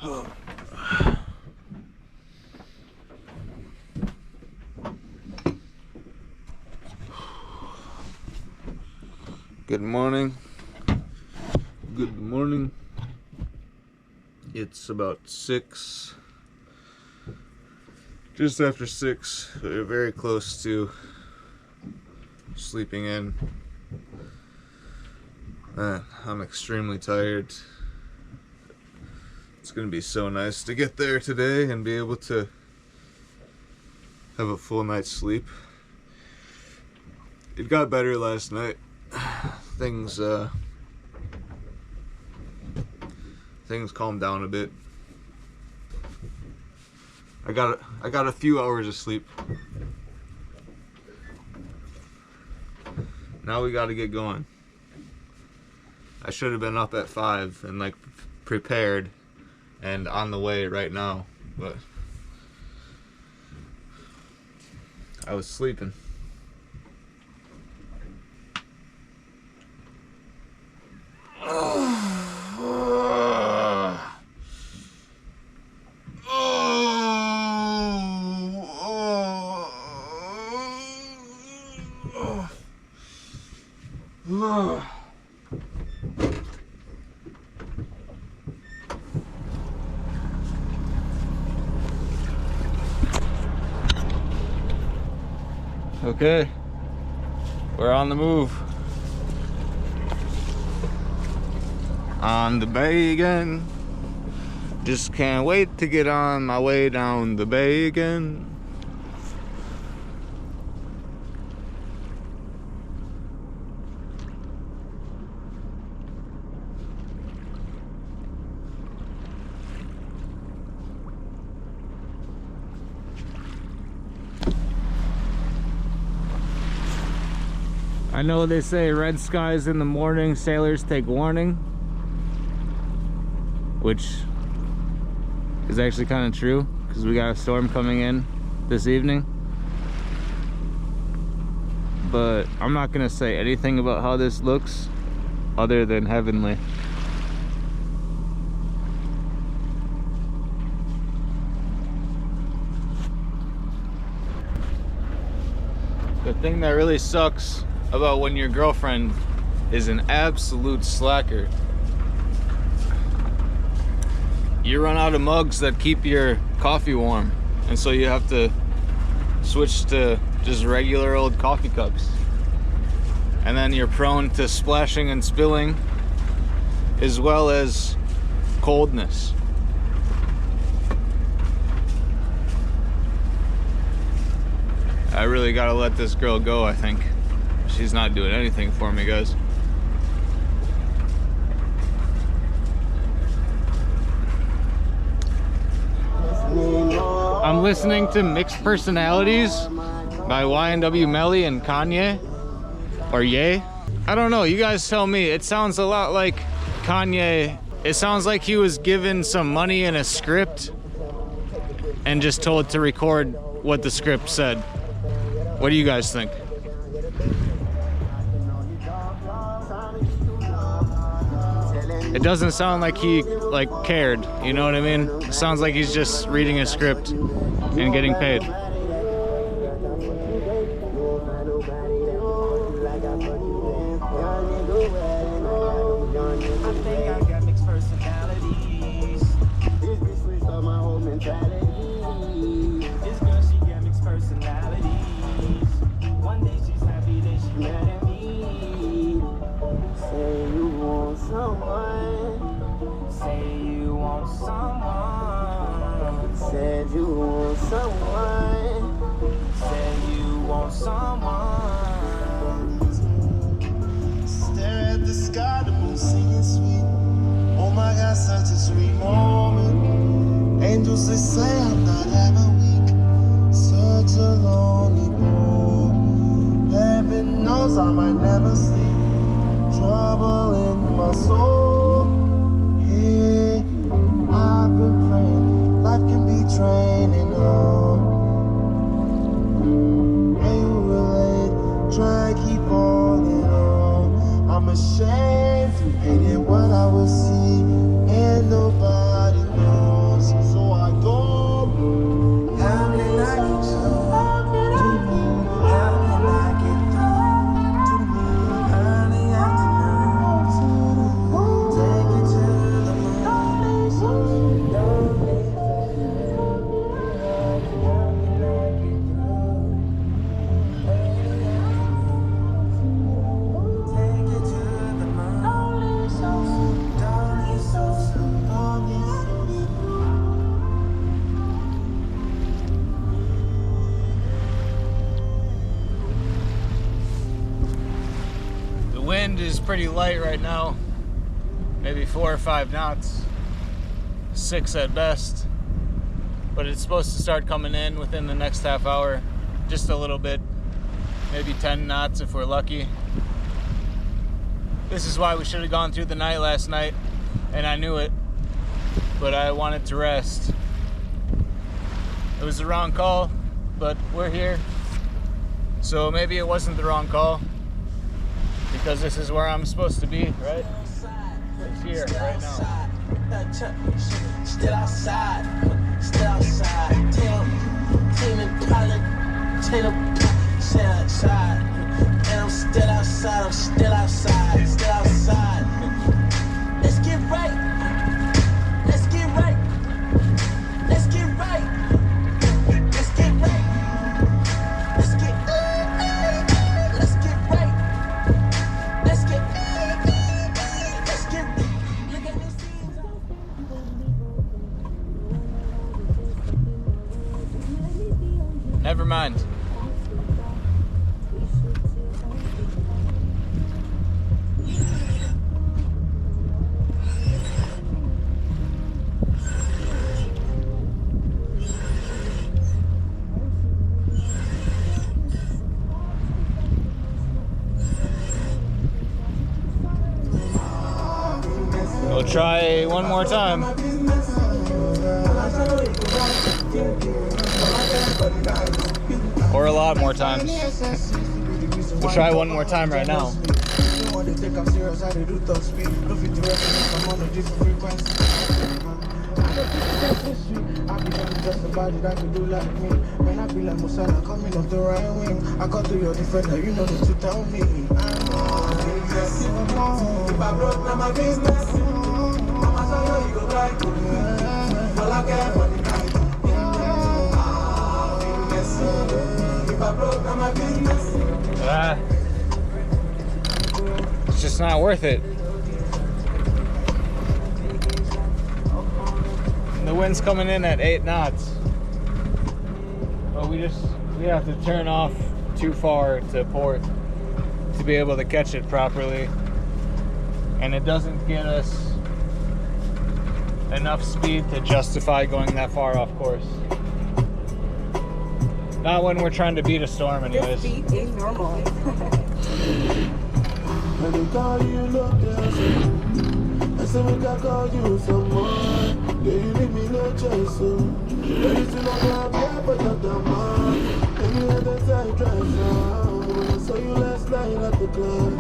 Good morning. Good morning. It's about 6. Just after 6. We're very close to sleeping in. I'm extremely tired. It's gonna be so nice to get there today and be able to have a full night's sleep. It got better last night. Things calmed down a bit. I got a few hours of sleep. Now we got to get going. I should have been up at 5 and like prepared and on the way right now, but I was sleeping. Okay, we're on the move. On the bay again. Just can't wait to get on my way down the bay again. I know they say red skies in the morning, sailors take warning, which is actually kind of true because we got a storm coming in this evening. But I'm not gonna say anything about how this looks other than heavenly. The thing that really sucks about when your girlfriend is an absolute slacker, you run out of mugs that keep your coffee warm, and so you have to switch to just regular old coffee cups, and then you're prone to splashing and spilling as well as coldness. I really gotta let this girl go, I think. She's not doing anything for me, guys. I'm listening to Mixed Personalities by YNW Milli and Kanye. Or Ye. I don't know, you guys tell me. It sounds a lot like Kanye. It sounds like he was given some money in a script and just told to record what the script said. What do you guys think? It doesn't sound like he cared, you know what I mean? It sounds like he's just reading a script and getting paid. Stare at the sky, the moon singing sweet. Oh my God, such a sweet moment. Angels, they say I'm not ever weak. Such a lonely boy. Heaven knows I might never sleep. Trouble in my soul. Yeah, I've been praying. Life can be draining. Try to keep falling on. I'm ashamed to paint what I will see, and nobody knows. is pretty light right now. Maybe 4 or 5 knots. 6 at best. But it's supposed to start coming in within the next half hour. Just a little bit. Maybe 10 knots if we're lucky. This is why we should have gone through the night last night. And I knew it. But I wanted to rest. It was the wrong call, but we're here. So maybe it wasn't the wrong call. Because this is where I'm supposed to be, right? It's here, right now. Still outside, team and pilot, still outside, and I'm still outside, still outside. Let's get right, let's get right, let's get right, let's get right, let's get right, let's get right. Look at these scenes. Never mind. We'll try one more time. Or a lot more times. We'll try one more time right now. It's just not worth it. And the wind's coming in at 8 knots. But we have to turn off too far to port to be able to catch it properly. And it doesn't get us enough speed to justify going that far off course. Not when we're trying to beat a storm anyways. This beat is normal. When they call you look I said we can call you someone. Yeah, you leave me no choice, so ready to know I'm here, but not the man. And you had that side drive, so you last night at the club.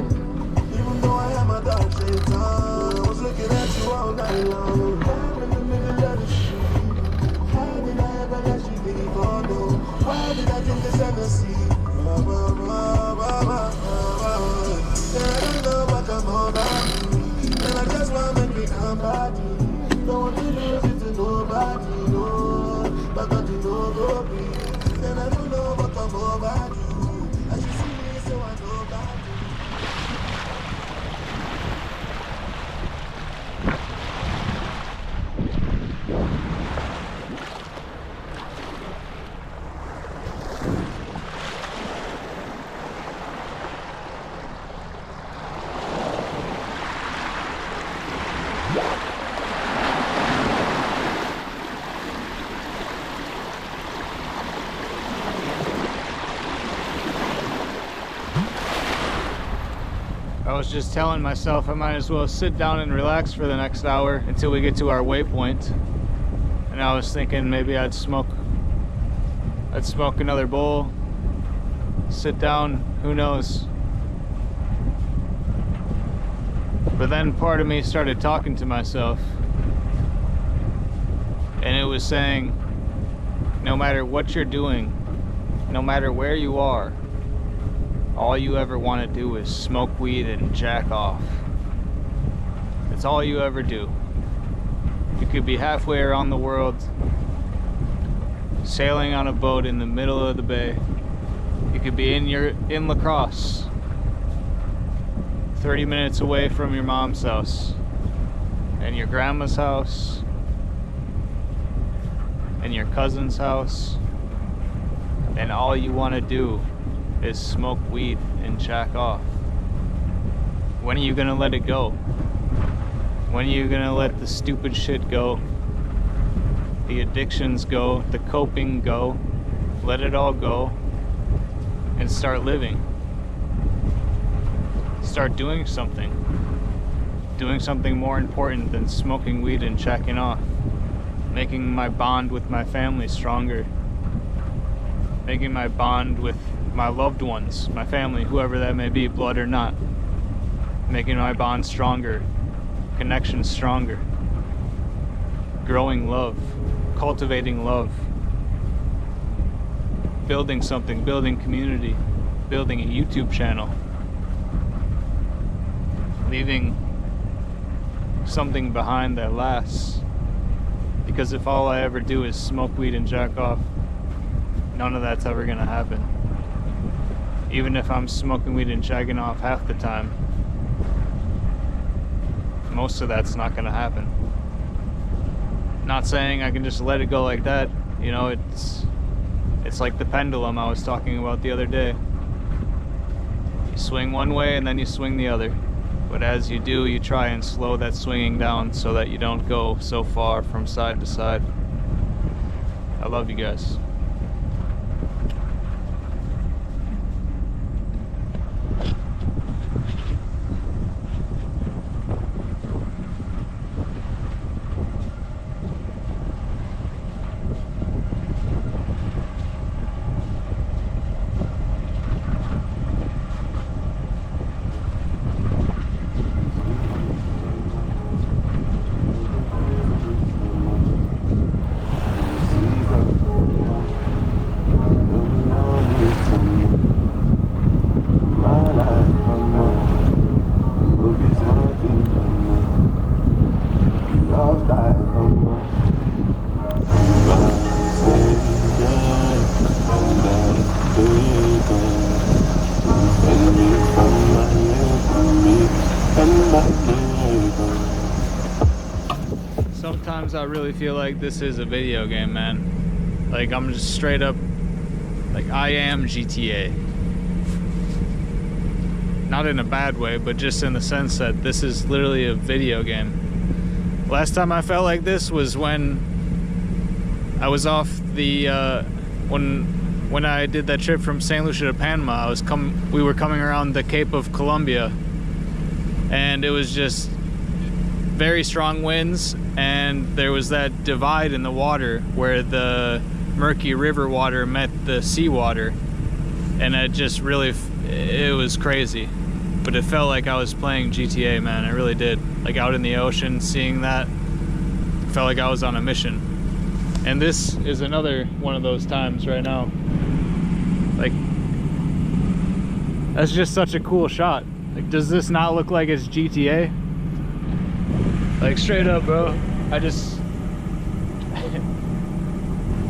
Even though I am a dark shade, I was looking at you all night long. I'm in the middle of the street. How did I ever let you leave? Oh no, why did I drink this Hennessy? And I don't know what I'm about you. And I just want to make me come back to you. Don't want to lose it to nobody, no. But not to nobody. And I don't know what I'm about you. I just see me so I know about you. I was just telling myself I might as well sit down and relax for the next hour until we get to our waypoint. And I was thinking maybe I'd smoke another bowl, sit down, who knows. But then part of me started talking to myself, and it was saying, no matter what you're doing, no matter where you are, all you ever want to do is smoke weed and jack off. That's all you ever do. You could be halfway around the world, sailing on a boat in the middle of the bay. You could be in La Crosse, 30 minutes away from your mom's house, and your grandma's house, and your cousin's house, and all you want to do is smoke weed and jack off. When are you gonna let it go? When are you gonna let the stupid shit go? The addictions go, the coping go. Let it all go and start living. Start doing something. Doing something more important than smoking weed and checking off. Making my bond with my family stronger. Making my bond with my loved ones, my family, whoever that may be, blood or not. Making my bond stronger. Connection stronger. Growing love. Cultivating love. Building something, building community. Building a YouTube channel. Leaving something behind that lasts. Because if all I ever do is smoke weed and jack off, none of that's ever gonna happen. Even if I'm smoking weed and jacking off half the time, most of that's not gonna happen. Not saying I can just let it go like that. You know, it's like the pendulum I was talking about the other day. You swing one way and then you swing the other. But as you do, you try and slow that swinging down so that you don't go so far from side to side. I love you guys. Sometimes I really feel like this is a video game, man. Like, I'm just straight up, like, I am GTA. Not in a bad way, but just in the sense that this is literally a video game. Last time I felt like this was when I was off the, when I did that trip from St. Lucia to Panama. We were coming around the Cape of Colombia, and it was just very strong winds, and there was that divide in the water where the murky river water met the seawater, and it just really, it was crazy. But it felt like I was playing GTA, man. It really did. Like, out in the ocean, seeing that, felt like I was on a mission. And this is another one of those times right now. Like, that's just such a cool shot. Like, does this not look like it's GTA? Like, straight up, bro. I just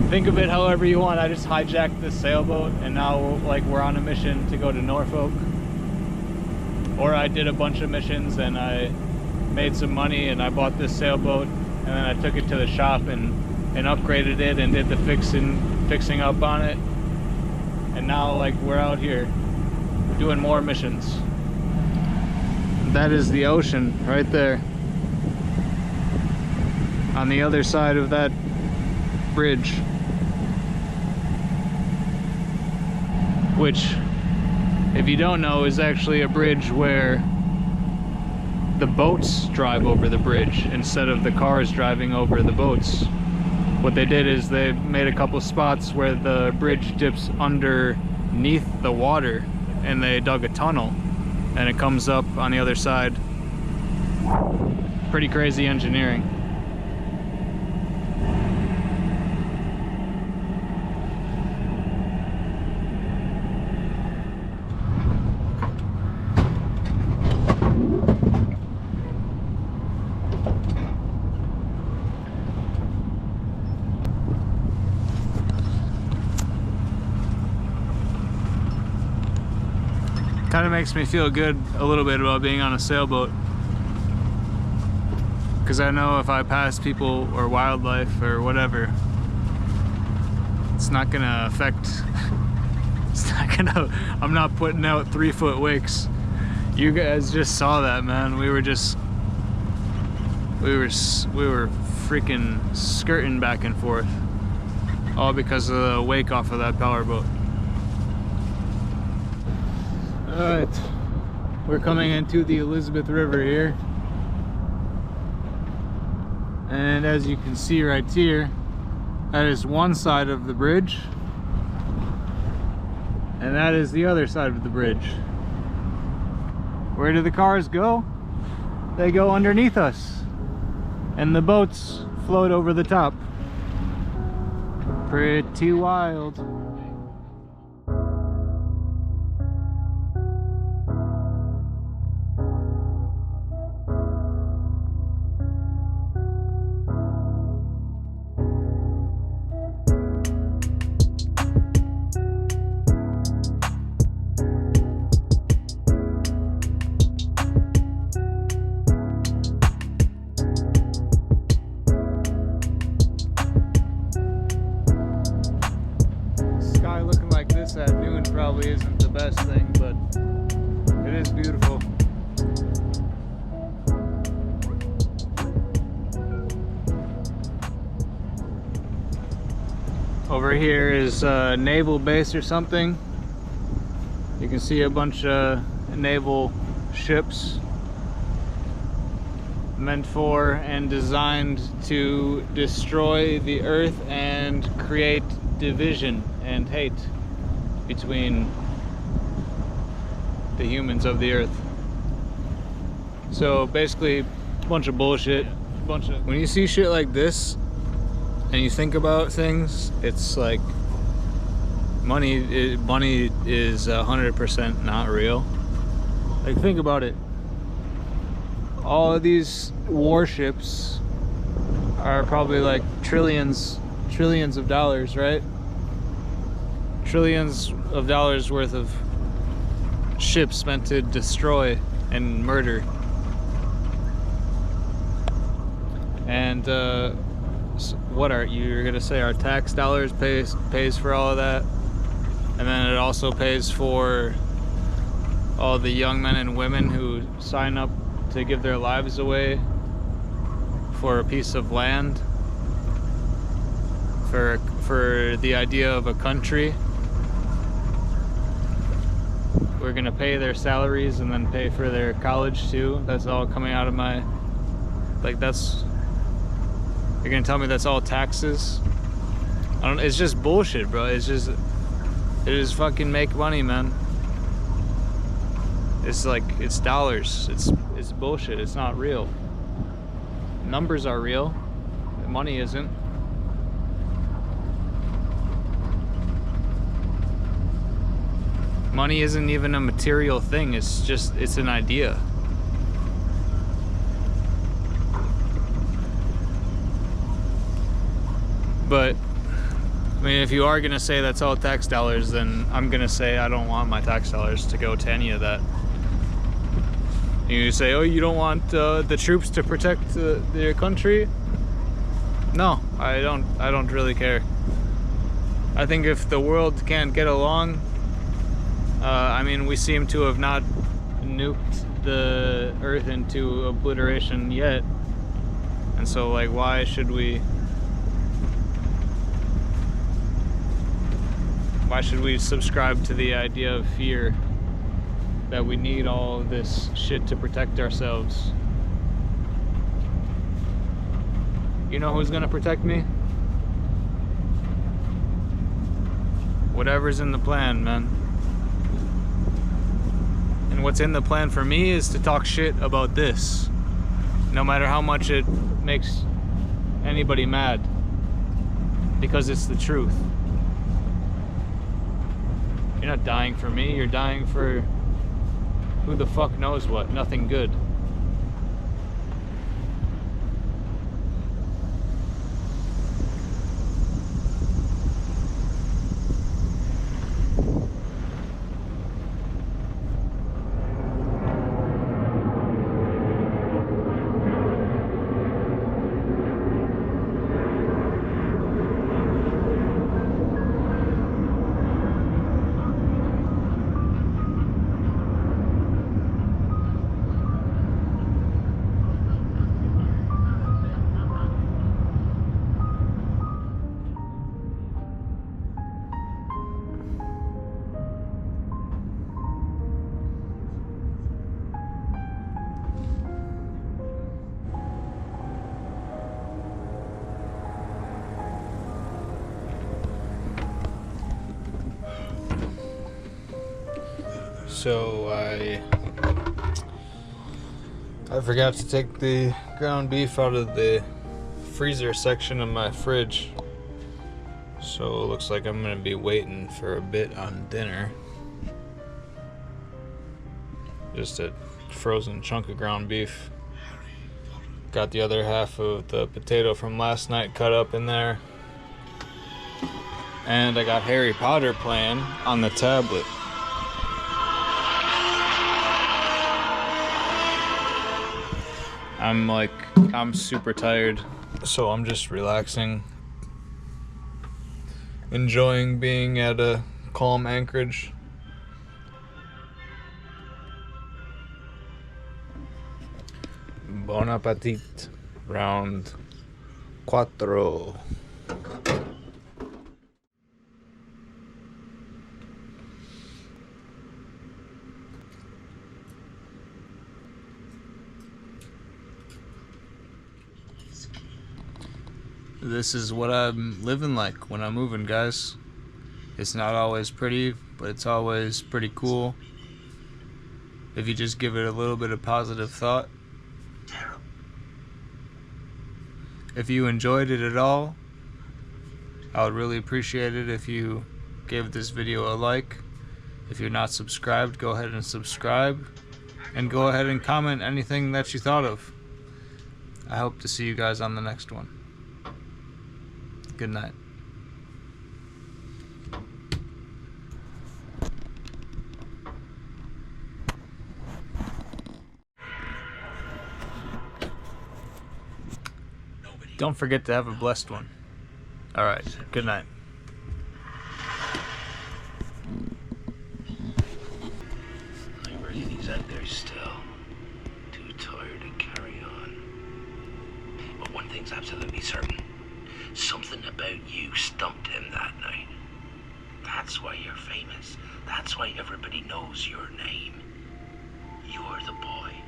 think of it however you want. I just hijacked this sailboat, and now like we're on a mission to go to Norfolk. Or I did a bunch of missions and I made some money and I bought this sailboat, and then I took it to the shop and upgraded it and did the fixing up on it. And now like we're out here doing more missions. That is the ocean right there. On the other side of that bridge, which, if you don't know, is actually a bridge where the boats drive over the bridge instead of the cars driving over the boats. What they did is they made a couple spots where the bridge dips underneath the water, and they dug a tunnel, and it comes up on the other side. Pretty crazy engineering. Kind of makes me feel good a little bit about being on a sailboat, because I know if I pass people or wildlife or whatever, it's not gonna affect, it's not gonna, I'm not putting out 3-foot wakes. You guys just saw that, man. We were freaking skirting back and forth, all because of the wake off of that power boat. All right, we're coming into the Elizabeth River here, and as you can see right here, that is one side of the bridge, and that is the other side of the bridge. Where do the cars go? They go underneath us, and the boats float over the top. Pretty wild. At noon probably isn't the best thing, but it is beautiful. Over here is a naval base or something. You can see a bunch of naval ships meant for and designed to destroy the earth and create division and hate between the humans of the earth. So basically a bunch of bullshit. When you see shit like this and you think about things, it's like money is 100% not real. Like, think about it. All of these warships are probably like trillions of dollars, right? Trillions of dollars worth of ships meant to destroy and murder. And what are you're gonna say our tax dollars pays for all of that, and then it also pays for all the young men and women who sign up to give their lives away for a piece of land, for the idea of a country. We're gonna pay their salaries and then pay for their college too. That's all coming out of my, like, that's, you're gonna tell me that's all taxes? I don't, it's just bullshit, bro. It is fucking make money, man. It's like, it's dollars. It's bullshit. It's not real. Numbers are real. Money isn't. Money isn't even a material thing. It's just, it's an idea. But I mean, if you are gonna say that's all tax dollars, then I'm gonna say I don't want my tax dollars to go to any of that. You say, oh, you don't want the troops to protect their country? No, I don't really care. I think if the world can't get along, I mean, we seem to have not nuked the earth into obliteration yet, and so, like, why should we subscribe to the idea of fear that we need all of this shit to protect ourselves? You know who's gonna protect me? Whatever's in the plan, man. And what's in the plan for me is to talk shit about this, no matter how much it makes anybody mad, because it's the truth. You're not dying for me, you're dying for who the fuck knows what, nothing good. So I forgot to take the ground beef out of the freezer section of my fridge. So it looks like I'm gonna be waiting for a bit on dinner. Just a frozen chunk of ground beef. Got the other half of the potato from last night cut up in there. And I got Harry Potter playing on the tablet. I'm super tired, so I'm just relaxing, enjoying being at a calm anchorage. Bon appetit, round 4. This is what I'm living like when I'm moving, guys. It's not always pretty, but it's always pretty cool if you just give it a little bit of positive thought. If you enjoyed it at all, I would really appreciate it if you gave this video a like. If you're not subscribed, go ahead and subscribe, and go ahead and comment anything that you thought of. I hope to see you guys on the next one. Good night. Don't forget to have a blessed one. All right, good night. He's out there still. Too tired to carry on. But one thing's absolutely certain. Something about you stumped him that night. That's why you're famous. That's why everybody knows your name. You're the boy.